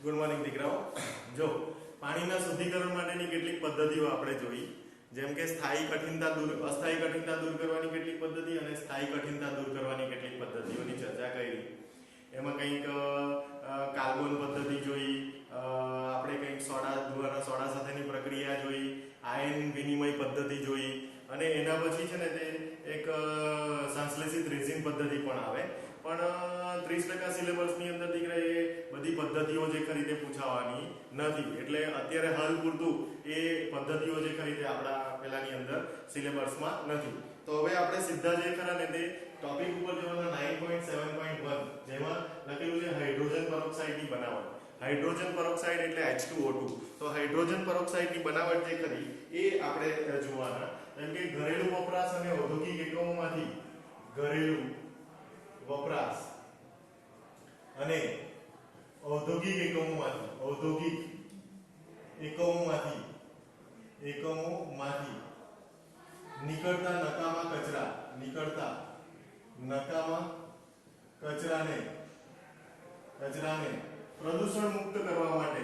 Good morning દીકરાઓ. જો પાણીના શુદ્ધિકરણ માટેની કેટલીક પદ્ધતિઓ આપણે જોઈ, જેમ કે સ્થાયી કઠિનતા અસ્થાયી કઠિનતા દૂર કરવાની કેટલીક પદ્ધતિ અને સ્થાયી કઠિનતા દૂર કરવાની કેટલીક પદ્ધતિઓની ચર્ચા કરી. એમાં કંઈક કાર્બન પદ્ધતિ જોઈ, આપણે કંઈક સોડા સાથેની પ્રક્રિયા જોઈ, આયન વિનિમય પદ્ધતિ જોઈ અને એના પછી છે ને તે એક સંશ્લેષિત રેઝિન પદ્ધતિ પણ આવે. પણ 30% સિલેબસની અંદર દીકરા એ બધી પદ્ધતિઓ જે ખરી તે પૂછાવાની નથી, એટલે અત્યારે હાલ પૂરતું એ પદ્ધતિઓ જે ખરી તે આપણા પેલાની અંદર સિલેબસમાં નથી. તો હવે આપણે સીધા જે ખરા ને તે ટોપિક ઉપર જવાના 9.7.1 જેમાં લખેલું છે હાઇડ્રોજન પેરોક્સાઇડની બનાવટ. હાઇડ્રોજન પેરોક્સાઇડ એટલે H2O2. તો હાઇડ્રોજન પેરોક્સાઇડની બનાવટ જે ખરી એ આપણે જોવાના. જેમ કે ઘરેલું વપરાશ અને ઔદ્યોગિક એકમોમાંથી ઘરેલું વપરાશ અને ઔદ્યોગિક એકમોમાંથી નીકળતા નકામા કચરાને પ્રદૂષણ મુક્ત કરવા માટે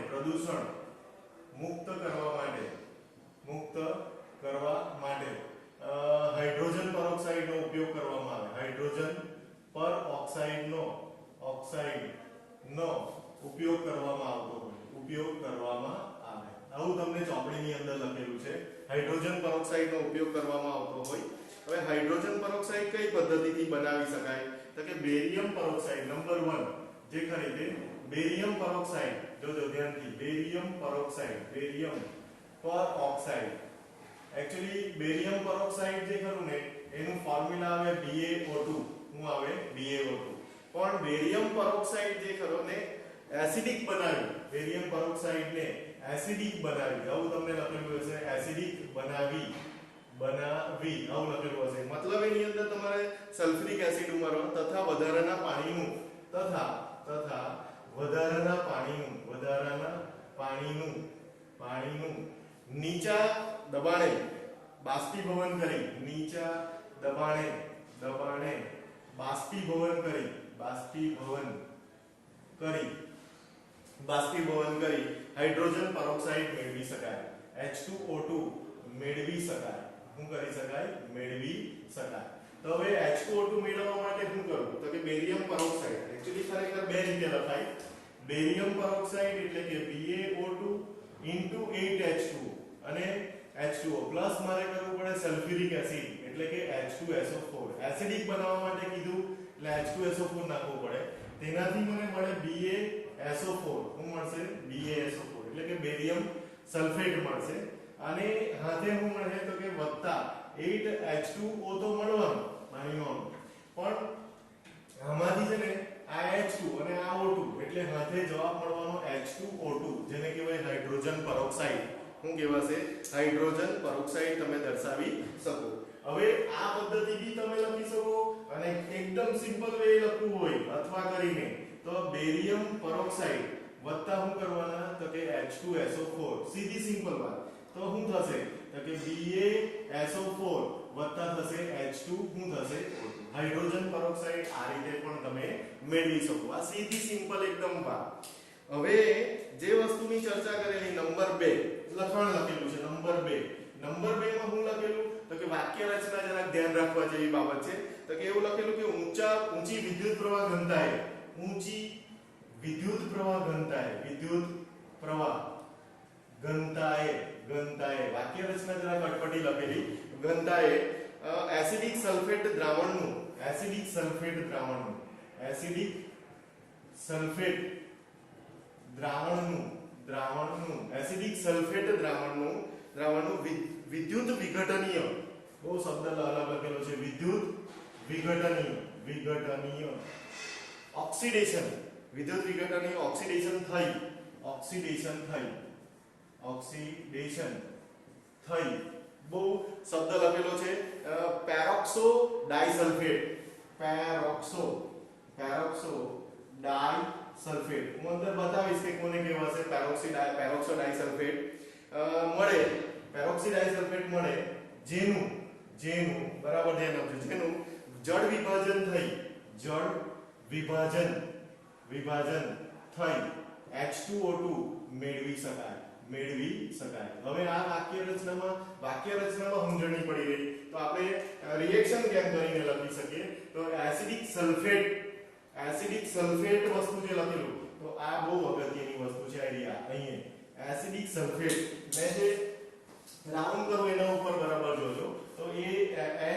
હાઇડ્રોજન પેરોક્સાઇડનો ઉપયોગ કરવામાં આવે. હાઇડ્રોજન પેરોક્સાઇડનો ઉપયોગ કરવામાં આવે. આવું તમને ચોપડીની અંદર લખેલું છે. હાઇડ્રોજન પેરોક્સાઇડનો ઉપયોગ કરવામાં આવતો હોય. હવે હાઇડ્રોજન પેરોક્સાઇડ કઈ પદ્ધતિથી બનાવી શકાય? તો કે બેરિયમ પેરોક્સાઇડ નંબર 1 જે ખરી તે બેરિયમ પેરોક્સાઇડ. જોજો ધ્યાનથી, barium peroxide. Actually barium peroxide જે ખરું ને એનું ફોર્મ્યુલા આવે BaO2. શું આવે? BaO2. પણ બેરિયમ પેરોક્સાઇડ જે ખરો ને એસિડિક બનાવી. બેરિયમ પેરોક્સાઇડને એસિડિક બનાવી. આવું તમને લખેલું હશે, એસિડિક બનાવી આવું લખેલું હશે. મતલબ એની અંદર તમારે સલ્ફ્યુરિક એસિડ ઉમેરવા તથા વધારાના પાણીનું નીચા દબાણે બાષ્પીભવન કરી હાઇડ્રોજન પેરોક્સાઇડ મેળવી શકાય. H2O2 મેળવી શકાય. શું કરી શકાય? મેળવી શકાય. તો હવે H2O2 મેળવવા માટે શું કરવું? તો કે બેરિયમ પેરોક્સાઇડ એક્ચ્યુઅલી ખરેખર બે રીતે લખાય. બેરિયમ પેરોક્સાઇડ એટલે કે BaO2 8H2 અને H2O પ્લસ મારે કરવું પડે સલ્ફ્યુરિક એસિડ એટલે કે H2SO4. એસિડિક બનાવવા માટે કીધું એટલે H2SO4 નાખવું પડે. તેનાથી મને મળે BaSO4. શું મળશે? BaSO4 એટલે કે બેરિયમ સલ્ફેટ મળશે. અને હાથે શું મળે તો કે વત્તા 8H2O તો મળવાનું પાણીમાં, પણ આમાંથી છે ને આ H2 અને આ O2 એટલે હાથે જવાબ મળવાનો H2O2 જેને કહેવાય હાઇડ્રોજન પેરોક્સાઇડ. શું કહેવાશે? હાઇડ્રોજન પેરોક્સાઇડ તમે દર્શાવી શકો. હવે આ પદ્ધતિ બી તમે લખી શકો અને એકદમ સિમ્પલ વે લખવું હોય અથવા કરીને તો બેરિયમ પેરોક્સાઇડ વત્તા શું કરવાના તો કે H2SO4. સીધી સિમ્પલ વાત. તો શું થશે તો કે BaSO4 વત્તા થશે H2 શું થશે? હાઇડ્રોજન પેરોક્સાઇડ આ રીતે પણ તમે મેળવી શકો. આ સીધી સિમ્પલ એકદમ વાત. હવે જે વસ્તુની ચર્ચા કરેલી નંબર 2 લખાણ લખેલું છે. નંબર 2 માં શું લખેલું તો કે વાક્ય રચના જરાક ધ્યાન રાખવા જેવી બાબત છે. તો કે એવું લખેલું કે ઊંચી વિદ્યુત પ્રવાહ ઘનતાએ વાક્ય રચના જરાક અટપટી લખેલી. ઘનતાએ એસિડિક સલ્ફેટ દ્રાવણનું વિદ્યુત વિઘટનીય, બહુ શબ્દ અલગ લખેલો છે, વિદ્યુત વિઘટનીય ઓક્સિડેશન. વિદ્યુત વિઘટનીય ઓક્સિડેશન થઈ બહુ શબ્દ લખેલો છે. પેરોક્સો ડાઈસલ્ફેટ હું અંદર બતાવીશ કે કોને કહેવાશે પેરોક્સો ડાઈસલ્ફેટ મળે. પેરોક્સીડાઈસલ્ફેટ મળે જેનું બરાબર ધ્યાન આપજો, જેનું જળ વિભાજન થઈ H2O2 મેળવી શકાય હવે આ વાક્ય રચનામાં સમજણી પડી રહી તો આપણે રિએક્શન કેમ કરીને લખી શકીએ તો એસિડિક સલ્ફેટ વસ્તુ જે લખેલું તો આ બહુ અગત્યની વસ્તુ છે આઈડિયા અહીંયા એસિડિક સલ્ફેટ મેં જે રાઉન્ડ કરો એના ઉપર બરાબર જોજો તો એ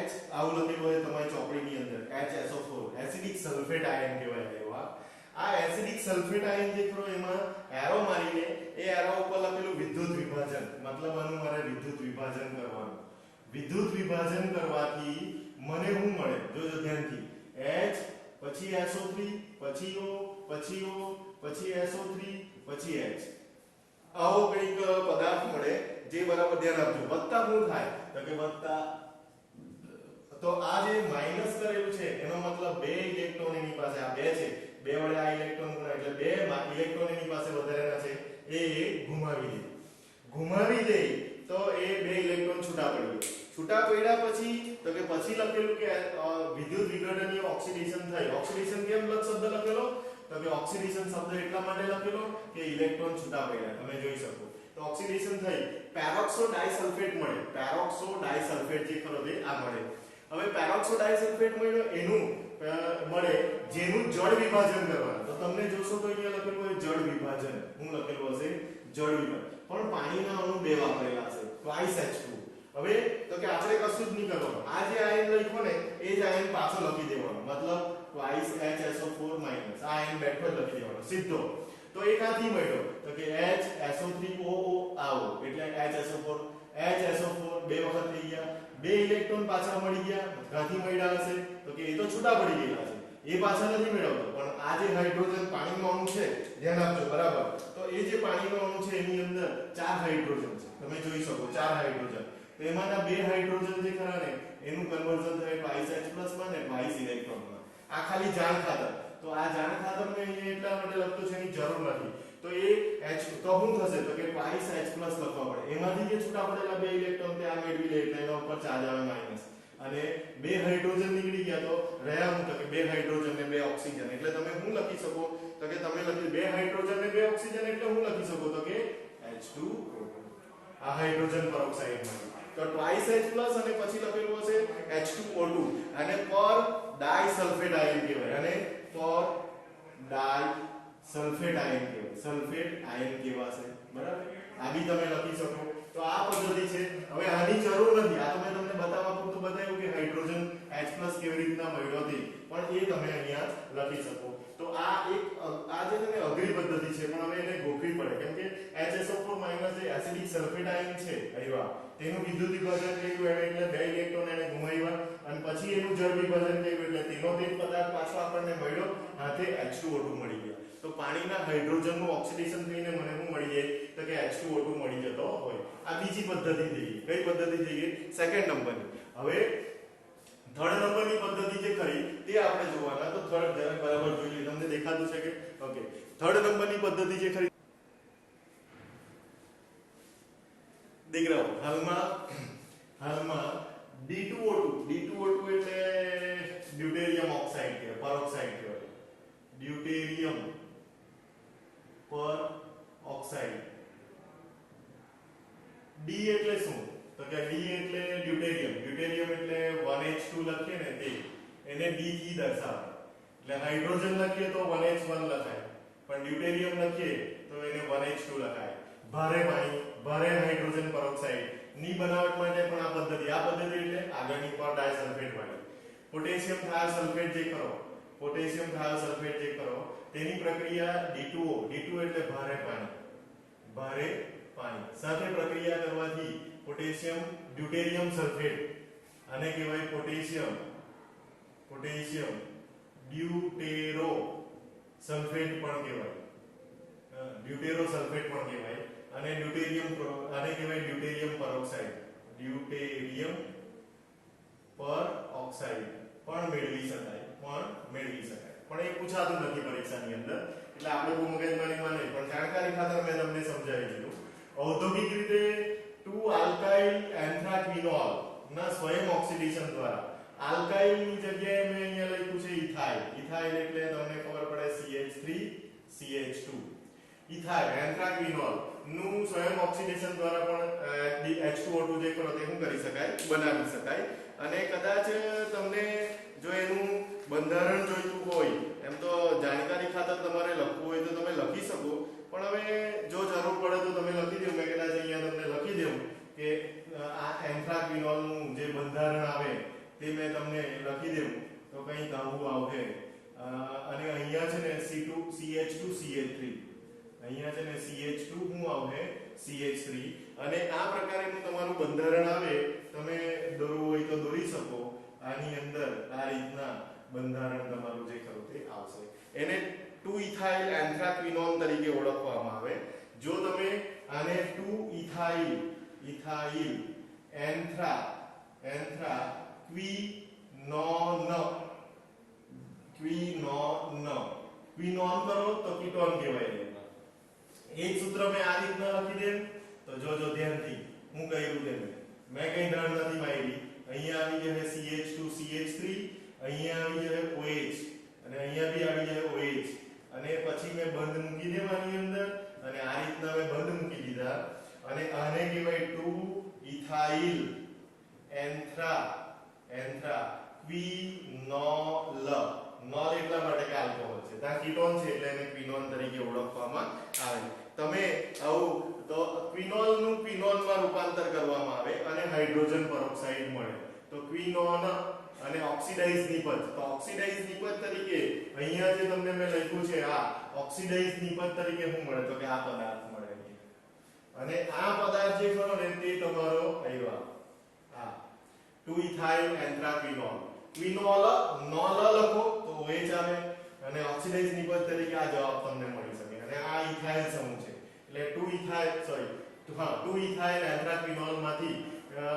H આવું લખેલું હોય તમારી ચોપડીની અંદર HSO4 એસિડિક સલ્ફેટ આયન કહેવાય આ એસિડિક સલ્ફેટ આયન જે ખરો એમાં એરો મારીને એ એરો ઉપર લખેલું વિદ્યુત વિભાજન મતલબ આનું મારે વિદ્યુત વિભાજન કરવાનું વિદ્યુત વિભાજન કરવાથી મને શું મળે જોજો ધ્યાનથી H પછી SO3 પછી O પછી O પછી SO3 પછી H આવો કંઈક પદાર્થ મળે જે બરાબર ધ્યાન આપજો વત્તા શું થાય તો કે વત્તા તો આ જે માઈનસ કરેલું છે એનો મતલબ બે ઇલેક્ટ્રોન એની પાસે આ બે છે બે વડે આ ઇલેક્ટ્રોન ગુણાય એટલે બે ઇલેક્ટ્રોન એની પાસે વધારેના છે એ ઘુમાવી દે તો એ બે ઇલેક્ટ્રોન છૂટા પડ્યા પછી તો કે પછી લખેલું કે વિદ્યુત વિઘટનીય ઓક્સિડેશન થાય ઓક્સિડેશન કેમ શબ્દ લખેલો તો કે ઓક્સિડેશન શબ્દ એટલા માટે લખેલો કે ઇલેક્ટ્રોન છૂટા પડ્યા તમે જોઈ શકો તો ઓક્સિડેશન થઈ પેરોક્સો ડાઇસલ્ફેટ મળે પેરોક્સો ડાઇસલ્ફેટ જે ખરો તે આ મળે હવે પેરોક્સો ડાઇસલ્ફેટ મળ્યો એનું મળે જેનું જળ વિભાજન કરવાનું તો તમને જોશો તો અહીંયા લખેલું હોય જળ વિભાજન હું લખેલું હશે જળ વિભાજન પણ પાણીના અણુ બે વાપરેલા છે ટ્વાઇસ H2 હવે તો કે આપણે કશું જ નહીં કરવાનું આ જે આયન લખ્યો ને એ જ આયન પાછો લખી દેવાનો મતલબ ટ્વાઇસ HSO4 માઈનસ આ આયન બેઠો જ લખી દેવાનો સીધો તો એ ક્યાંથી મળ્યો તો કે HSO3OO આવો એટલે HSO4 બે વખત થઈ ગયા બે ઇલેક્ટ્રોન પાછા મળી ગયા ક્યાંથી મળ્યા હશે તો કે એ તો છૂટા પડી ગયેલા છે એ પાછા નથી મેળવતો પણ આ જે હાઇડ્રોજન પાણીનો અણુ છે ધ્યાન આપજો બરાબર તો એ જે પાણીનો અણુ છે એની અંદર 4 હાઇડ્રોજન છે તમે જોઈ શકો 4 હાઇડ્રોજન તો એમાંના બે હાઇડ્રોજન જે ખરા ને એનું કન્વર્ઝન થાય ટ્વાઇસ H+ માં ને ટ્વાઇસ ઇલેક્ટ્રોનમાં આ ખાલી જાણ ખાતર તો આ જાણ ખાતર મેં અહીંયા એટલા માટે લખતો છે એની જરૂર નથી તો એ H તો શું થશે તો કે ટ્વાઇસ H+ લખવા પડે એમાંથી જે છૂટા પડેલા બે ઇલેક્ટ્રોન તે આ મેળવી લે એટલે એના ઉપર ચાર્જ આવે માઈનસ અને બે હાઇડ્રોજન નીકળી ગયા તો રહ્યા હું તો કે બે હાઇડ્રોજન ને બે ઓક્સિજન એટલે તમે શું લખી શકો તો કે તમે લખી બે હાઇડ્રોજન ને બે ઓક્સિજન એટલે હું લખી શકો તો કે H2O આ હાઇડ્રોજન પેરોક્સાઇડ માં તો ટ્વાઇસ H+ અને પછી લખેલું હશે H2O2 અને પર ડાઇસલ્ફેટ આયન કહેવાય અને પર ડાઇસલ્ફેટ આયન કહેવાય સલ્ફેટ આયન કહેવાશે બરાબર આ બી તમે લખી શકો તો આ પદ્ધતિ છે હવે આની જરૂર નથી આ તો મેં તમને બતાવવા પૂરતું બતાવ્યું કે હાઇડ્રોજન H+ કેવી રીતના મળ્યો હતી પણ એ તમે અહીંયા લખી શકો તો આ એક આ જે તમે અઘરી પદ્ધતિ છે પણ હવે એને ગોખવી પડે કેમ કે HSO4 માઈનસ જે એસિડિક સલ્ફેટ આયન છે આવ્યા તેનું વિદ્યુત વિભાજન કર્યું એટલે બે ઇલેક્ટ્રોન એને ગુમાવ્યા અને પછી એનું જળ વિભાજન કર્યું એટલે તેનો તે પદાર્થ પાછો આપણને મળ્યો હાથે H2O2 મળી ગયા તો પાણીના હાઇડ્રોજનનું ઓક્સિડેશન થઈને મને શું મળી જાય તો કે H2O2 મળી જતો હોય આ બીજી પદ્ધતિ થઈ ગઈ કઈ પદ્ધતિ થઈ ગઈ સેકન્ડ નંબરની હવે થર્ડ નંબરની પદ્ધતિ જે ખરી તે આપણે જોવાના તો થર્ડ જરા બરાબર જોઈ લઈએ તમને દેખાતું છે કે ઓકે થર્ડ નંબરની પદ્ધતિ જે ખરી દીકરાઓ હાલમાં D2O2 એટલે ડ્યુટેરિયમ ઓક્સાઇડ કહેવાય પેરોક્સાઇડ કહેવાય ડ્યુટેરિયમ પેરોક્સાઇડ D એટલે શું તો કે D એટલે ડ્યુટેરિયમ એટલે 1H2 લખીએ ને તે એને D થી દર્શાવે એટલે હાઇડ્રોજન લખીએ તો 1H1 લખાય પણ ડ્યુટેરિયમ લખીએ તો એને 1H2 લખાય ભારે હાઇડ્રોજન પેરોક્સાઇડ ની બનાવટ માટે પણ આ પદ્ધતિ એટલે આગળની પર ડાઇસલ્ફેટ વાળી પોટેશિયમ થાયોસલ્ફેટ જે કરો તેની પ્રક્રિયા D2O એટલે ભારે પાણી સાથે પ્રક્રિયા કરવાથી પોટેશિયમ ડ્યુટેરિયમ સલ્ફેટ આને કહેવાય પોટેશિયમ ડ્યુટેરો સલ્ફેટ પણ કહેવાય અને ડ્યુટેરિયમ આને કહેવાય ડ્યુટેરિયમ પેરોક્સાઇડ પણ મેળવી શકાય પણ એ પૂછાતું નથી પરીક્ષાની અંદર એટલે આપણે બહુ મગજમારીમાં નહીં પણ જાણકારી ખાતર મેં તમને સમજાવી દીધું ઔદ્યોગિક રીતે 2 આલ્કાઇલ એન્થ્રાક્વિનોલ ના સ્વયં ઓક્સિડેશન દ્વારા આલ્કાઇલ ની જગ્યાએ મેં અહીંયા લખ્યું છે ઇથાઇલ એટલે તમને ખબર પડે CH3 CH2 ઇથાઇલ એન્થ્રાક્વિનોલ નું સ્વયં ઓક્સિડેશન દ્વારા પણ H2O2 જે કરો તે શું કરી શકાય બનાવી શકાય અને કદાચ તમને જો એનું બંધારણ જોઈતું હોય એમ તો જાણકારી ખાતર તમારે લખવું હોય તો તમે લખી શકો પણ હવે જો જરૂર પડે તો તમે લખી દો મેં કદાચ અહીંયા તમને લખી દઉં કે આ એન્થ્રાક્વિનોલ નું જે બંધારણ આવે તે મેં તમને લખી દઉં તો કંઈક આવું આવશે અને અહીંયા છે ને CH2CH3 અહીંયા છે ને CH2 શું આવશે CH3 અને આ પ્રકારેનું તમારું બંધારણ આવે તમે દોરવું હોય તો દોરી શકો આની અંદર આ રીતના બંધારણ તમારું જે ખરું તે આવશે એને 2 ઇથાઇલ એન્થ્રાક્વિનોલ તરીકે ઓળખવામાં આવે જો તમે આને 2 ઇથાઇલ ક્વિનોન કરો તો કીટોન કહેવાય એક સૂત્ર મેં આ રીતના લખી દેમ તો જોજો ધ્યાનથી હું કહ્યું તેમ મેં કઈ દળ નથી મારી અહીંયા આવી જશે CH2CH3 અહીંયા આવી જશે OH અને અહીંયા બી આવી જશે OH અને પછી મેં બંધ મૂકી દેવાની અંદર અને આ રીતના મેં બંધ મૂકી દીધા અને આને કહેવાય 2 ઇથાઇલ એન્થ્રાક્વિનોલ નોલ એટલા માટે કે આલ્કોહોલ છે ત્યાં કીટોન છે એટલે એને ક્વિનોન તરીકે ઓળખવામાં આવે તમે આવું તો ક્વિનોલ નું ક્વિનોનમાં રૂપાંતર કરવામાં આવે અને હાઇડ્રોજન પેરોક્સાઇડ મળે તો ક્વિનોન અને ઓક્સિડાઇઝ નિપજ તો ઓક્સિડાઇઝ નિપજ તરીકે અહીંયા જે તમને મેં લખ્યું છે આ ઓક્સિડાઇઝ નિપજ તરીકે શું મળે તો કે આ પદાર્થ મળે અને આ પદાર્થ જે ખરો ને તે તમારો આવ્યો આ 2 ઇથાઇલ એન્થ્રાક્વિનોલ ક્વિનોલ નોલ લખો તો OH આવે અને ઓક્સિડાઇઝ નિપજ તરીકે આ જવાબ તમને મળી શકે અને આ ઇથાઇલ સમૂહ છે એટલે 2 ઇથાઇલ એન્થ્રાક્વિનોલ માંથી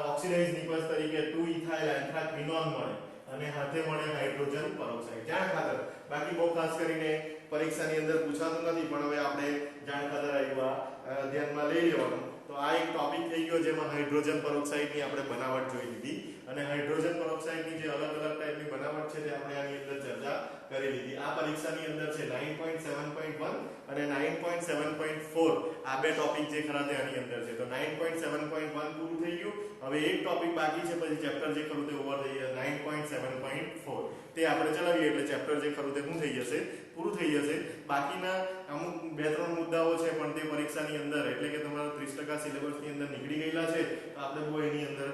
ઓક્સિડાઇઝ નિપજ તરીકે 2 ઇથાઇલ એન્થ્રાક્વિનોલ મળે અને સાથે મળે હાઇડ્રોજન પેરોક્સાઇડ જાણ ખાતર બાકી બહુ ખાસ કરીને પરીક્ષાની અંદર પૂછાતું નથી પણ હવે આપણે જાણ ખાતર આવ્યા ધ્યાનમાં લઈ લેવાનું તો આ એક ટોપિક થઈ ગયો જેમાં હાઇડ્રોજન પેરોક્સાઇડની આપણે બનાવટ જોઈ લીધી અને હાઇડ્રોજન પેરોક્સાઇડની જે અલગ અલગ ટાઈપની બનાવટ છે તે આપણે આની અંદર ચર્ચા કરી લીધી આ પરીક્ષાની અંદર છે 9.7.1 અને 9.7.4 આ બે ટોપિક જે ખરા તે આની અંદર છે તો 9.7.1 પૂરું થઈ ગયું હવે એક ટોપિક બાકી છે પછી ચેપ્ટર જે ખરું તે ઓવર થઈ જશે 9.7.4 તે આપણે ચલાવીએ એટલે ચેપ્ટર જે ખરું તે શું થઈ જશે પૂરું થઈ જશે બાકીના અમુક બે ત્રણ મુદ્દાઓ છે પણ તે પરીક્ષાની અંદર એટલે કે તમારા 30% સિલેબસની અંદર નીકળી ગયેલા છે તો આપણે બહુ એની અંદર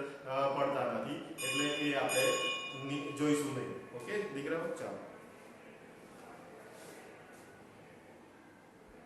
પડતા નથી એટલે એ આપણે જોઈશું નહીં ઓકે દીકરાઓ ચાલો